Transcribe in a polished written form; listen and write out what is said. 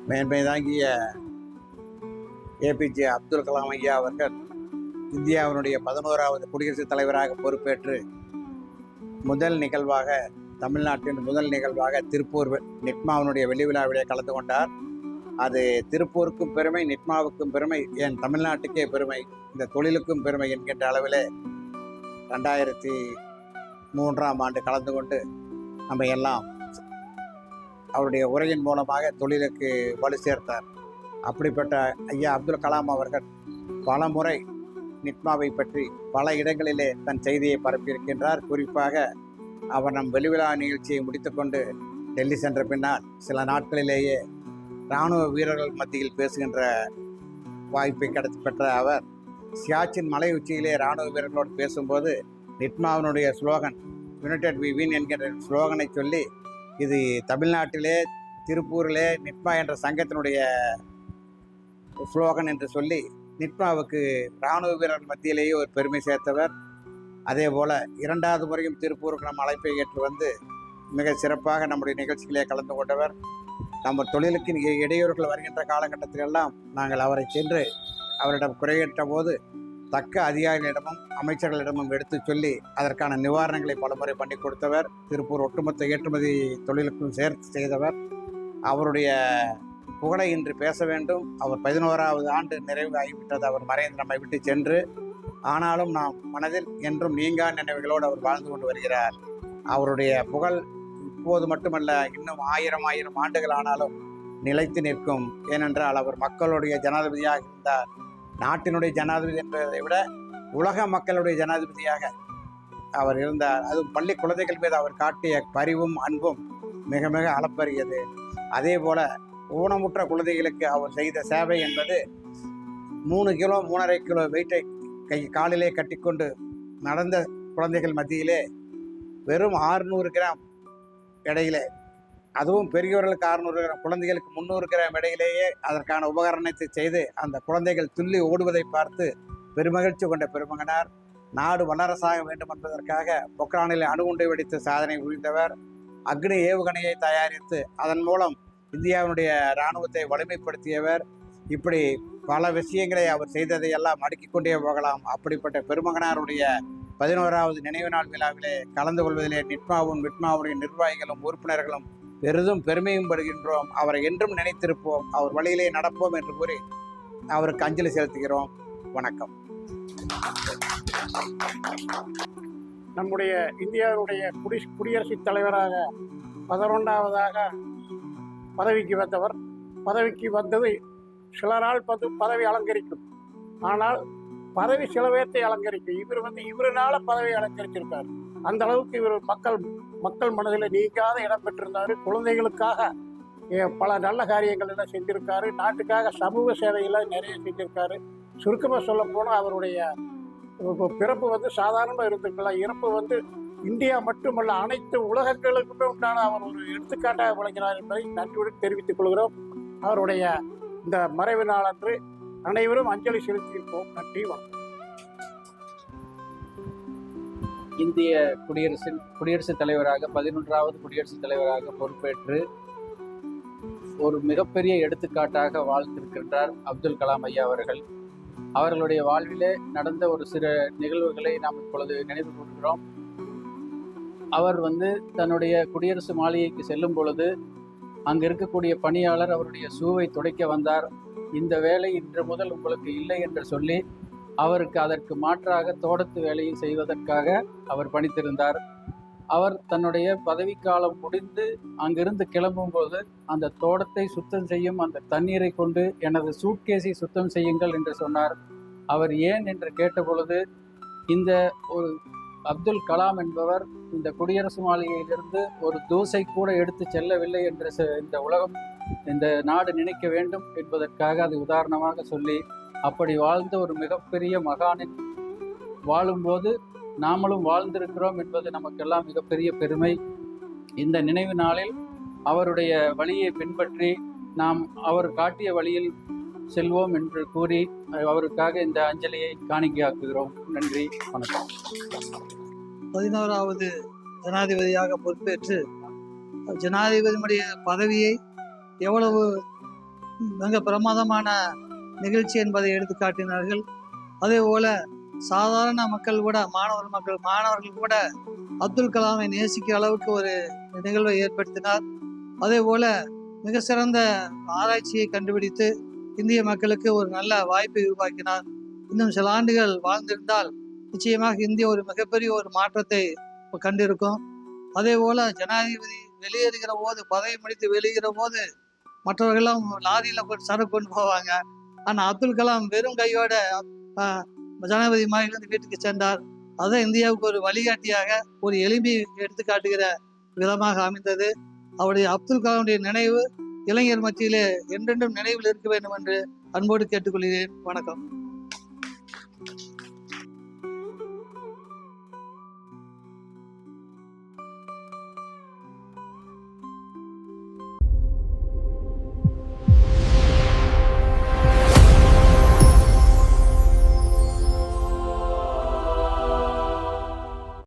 மேன்மை தாங்கிய ஏபிஜே அப்துல் கலாம் ஐயா அவர்கள் இந்தியாவினுடைய 11வது குடியரசுத் தலைவராக பொறுப்பேற்று முதல் நிகழ்வாக தமிழ்நாட்டின் முதல் நிகழ்வாக திருப்பூர் நிட்மாவினுடைய வெள்ளி விழாவிலே கலந்து கொண்டார். அது திருப்பூருக்கும் பெருமை, நிட்மாவுக்கும் பெருமை, என் தமிழ்நாட்டுக்கே பெருமை, இந்த தொழிலுக்கும் பெருமை என்கின்ற அளவிலே 2003ஆம் ஆண்டு கலந்து கொண்டு நம்ம எல்லாம் அவருடைய உரையின் மூலமாக தொழிலுக்கு வலு சேர்த்தார். அப்படிப்பட்ட ஐயா அப்துல் கலாம் அவர்கள் பல முறை நிட்மாவை பற்றி பல இடங்களிலே தன் செய்தியை பரப்பியிருக்கின்றார். குறிப்பாக அவர் நம் வெளிவிழா நிகழ்ச்சியை முடித்துக்கொண்டு டெல்லி சென்ற பின்னால் சில நாட்களிலேயே இராணுவ வீரர்கள் மத்தியில் பேசுகின்ற வாய்ப்பை பெற்ற அவர் சியாச்சின் மலை உச்சியிலே இராணுவ வீரர்களோடு பேசும்போது நிட்மாவினுடைய ஸ்லோகன் யுனைடெட் வி வின் என்கின்ற ஸ்லோகனை சொல்லி, இது தமிழ்நாட்டிலே திருப்பூரிலே நிட்மா என்ற சங்கத்தினுடைய ஸ்லோகன் என்று சொல்லி நிட்மாவுக்கு இராணுவ வீரர்கள் மத்தியிலேயே ஒரு பெருமை சேர்த்தவர். அதே போல் 2வது முறையும் திருப்பூருக்கு நம்ம அழைப்பை ஏற்று வந்து மிக சிறப்பாக நம்முடைய நிகழ்ச்சிகளே கலந்து கொண்டவர். நம்ம தொழிலுக்கு இடையூறுகள் வருகின்ற காலகட்டத்திலெல்லாம் நாங்கள் அவரை சென்று அவரிடம் குறையேற்ற போது தக்க அதிகாரிகளிடமும் அமைச்சர்களிடமும் எடுத்து சொல்லி அதற்கான நிவாரணங்களை பலமுறை பண்ணி கொடுத்தவர். திருப்பூர் ஒட்டுமொத்த ஏற்றுமதி தொழிலுக்கும் சேர்த்து செய்தவர். அவருடைய புகழை இன்று பேச வேண்டும். அவர் 11வது ஆண்டு நிறைவு ஆகிவிட்டது. அவர் மறைந்து நம்மை விட்டு சென்று, ஆனாலும் நாம் மனதில் என்றும் நீங்கா நினைவுகளோடு அவர் வாழ்ந்து கொண்டு வருகிறார். அவருடைய புகழ் இப்போது மட்டுமல்ல, இன்னும் 1000 ஆண்டுகள் ஆனாலும் நிலைத்து நிற்கும். ஏனென்றால் அவர் மக்களுடைய ஜனாதிபதியாக இருந்தார். நாட்டினுடைய ஜனாதிபதி என்பதை விட உலக மக்களுடைய ஜனாதிபதியாக அவர் இருந்தார். அதுவும் பள்ளி குழந்தைகள் மீது அவர் காட்டிய பரிவும் அன்பும் மிக மிக அளப்பரியது. அதே போல ஊனமுற்ற குழந்தைகளுக்கு அவர் செய்த சேவை என்பது 3 கிலோ 3.5 கிலோ வெயிட்டை காலிலே கட்டிக்கொண்டு நடந்த குழந்தைகள் மத்தியிலே வெறும் 600 கிராம் எடையிலே, அதுவும் பெரியவர்களுக்கு 600 கிராம், குழந்தைகளுக்கு 300 கிராம் இடையிலேயே அதற்கான உபகரணத்தை செய்து அந்த குழந்தைகள் துள்ளி ஓடுவதை பார்த்து பெருமகிழ்ச்சி கொண்ட பெருமகனார். நாடு வல்லரசாக வேண்டும் என்பதற்காக பொக்ரானில் அணுகுண்டை வெடித்து சாதனை புரிந்தவர். அக்னி ஏவுகணையை தயாரித்து அதன் மூலம் இந்தியாவினுடைய இராணுவத்தை வலிமைப்படுத்தியவர். இப்படி பல விஷயங்களை அவர் செய்ததையெல்லாம் அடுக்கிக் கொண்டே போகலாம். அப்படிப்பட்ட பெருமகனாருடைய 11வது நினைவு நாள் விழாவிலே கலந்து கொள்வதிலே நிட்மாவும் நிட்மாவுடைய நிர்வாகிகளும் உறுப்பினர்களும் பெரிதும் பெருமையும் படுகின்றோம். அவரை என்றும் நினைத்திருப்போம், அவர் வழியிலே நடப்போம் என்று கூறி அவருக்கு அஞ்சலி செலுத்துகிறோம். வணக்கம். நம்முடைய இந்தியாவுடைய குடியரசுத் தலைவராக 11வதாக பதவிக்கு வந்தவர். பதவிக்கு வந்தது சிலரால் பதவி அலங்கரிக்கும், ஆனால் பதவி சில பேர்த்தை அலங்கரிக்கும். இவர் இவருனால பதவி அலங்கரிச்சிருக்காரு. அந்த அளவுக்கு இவர் மக்கள் மனதில் நீங்காத இடம் பெற்றிருந்தார். குழந்தைகளுக்காக பல நல்ல காரியங்கள் எல்லாம் செஞ்சிருக்காரு. நாட்டுக்காக சமூக சேவையெல்லாம் நிறைய செஞ்சிருக்காரு. சுருக்கமாக சொல்ல போனால் அவருடைய பிறப்பு சாதாரணமாக இருந்திருக்கலாம். இறப்பு இந்தியா மட்டுமல்ல, அனைத்து உலகங்களுக்குமே உண்டான அவர் ஒரு எடுத்துக்காட்டாக விளங்கினார் என்பதை நன்றியுடன் தெரிவித்துக் கொள்கிறோம். அவருடைய இந்த மறைவு நாளன்று அனைவரும் அஞ்சலி செலுத்தியிருப்போம். நன்றி, வணக்கம். இந்திய குடியரசுத் தலைவராக 11வது குடியரசுத் தலைவராக பொறுப்பேற்று ஒரு மிகப்பெரிய எடுத்துக்காட்டாக வாழ்ந்திருக்கின்றார் அப்துல் கலாம் ஐயா அவர்கள். அவர்களுடைய வாழ்விலே நடந்த ஒரு சில நிகழ்வுகளை நாம் இப்பொழுது நினைவு கூறுகிறோம். அவர் தன்னுடைய குடியரசு மாளிகைக்கு செல்லும் பொழுது அங்கு இருக்கக்கூடிய பணியாளர் அவருடைய ஷூவை துடைக்க வந்தார். இந்த வேலை இன்று முதல் உங்களுக்கு இல்லை என்று சொல்லி அவருக்கு அதற்கு மாற்றாக தோட்டத்து வேலையை செய்வதற்காக அவர் பணித்திருந்தார். அவர் தன்னுடைய பதவிக்காலம் முடிந்து அங்கிருந்து கிளம்பும்போது அந்த தோட்டத்தை சுத்தம் செய்யும் அந்த தண்ணீரை கொண்டு எனது சூட்கேஸை சுத்தம் செய்யுங்கள் என்று சொன்னார். அவர் ஏன் என்று கேட்டபொழுது, இந்த ஒரு அப்துல் கலாம் என்பவர் இந்த குடியரசு மாளிகையிலிருந்து ஒரு தூசை கூட எடுத்து செல்லவில்லை என்று இந்த உலகம், இந்த நாடு நினைக்க வேண்டும் என்பதற்காக அதை உதாரணமாக சொல்லி, அப்படி வாழ்ந்த ஒரு மிகப்பெரிய மகானின் வாழும்போது நாமளும் வாழ்ந்திருக்கிறோம் என்பது நமக்கெல்லாம் மிகப்பெரிய பெருமை. இந்த நினைவு நாளில் அவருடைய வழியை பின்பற்றி நாம் அவர் காட்டிய வழியில் செல்வோம் என்று கூறி அவருக்காக இந்த அஞ்சலியை காணிக்கையாக்குகிறோம். நன்றி, வணக்கம். 11வது ஜனாதிபதியாக பொறுப்பேற்று ஜனாதிபதியுடைய பதவியை எவ்வளவு மிக பிரமாதமான நிகழ்ச்சி என்பதை எடுத்து காட்டினார்கள். அதே போல சாதாரண மக்கள் கூட, மாணவர்கள் கூட அப்துல் கலாமை நேசிக்கிற அளவுக்கு ஒரு நிகழ்வை ஏற்படுத்தினார். அதே போல மிக சிறந்த ஆராய்ச்சியை கண்டுபிடித்து இந்திய மக்களுக்கு ஒரு நல்ல வாய்ப்பை உருவாக்கினார். இன்னும் சில ஆண்டுகள் வாழ்ந்திருந்தால் நிச்சயமாக இந்தியா ஒரு மிகப்பெரிய ஒரு மாற்றத்தை கண்டிருக்கும். அதே போல ஜனாதிபதி வெளியேறுகிற போது, பதவி முடித்து வெளியேறுகிற போது மற்றவர்கள்லாம் லாரியில் சரக்கு கொண்டு போவாங்க. ஆனால் அப்துல் கலாம் வெறும் கையோட ஜனாதிபதி மாளிகையிலிருந்து வீட்டுக்கு சென்றார். அதான் இந்தியாவுக்கு ஒரு வழிகாட்டியாக, ஒரு எளிமையை எடுத்து காட்டுகிற விதமாக அமைந்தது. அவருடைய அப்துல் கலாமுடைய நினைவு இளைஞர் மத்தியிலே என்றென்றும் நினைவில் இருக்க வேண்டும் என்று அன்போடு கேட்டுக்கொள்கிறேன். வணக்கம்.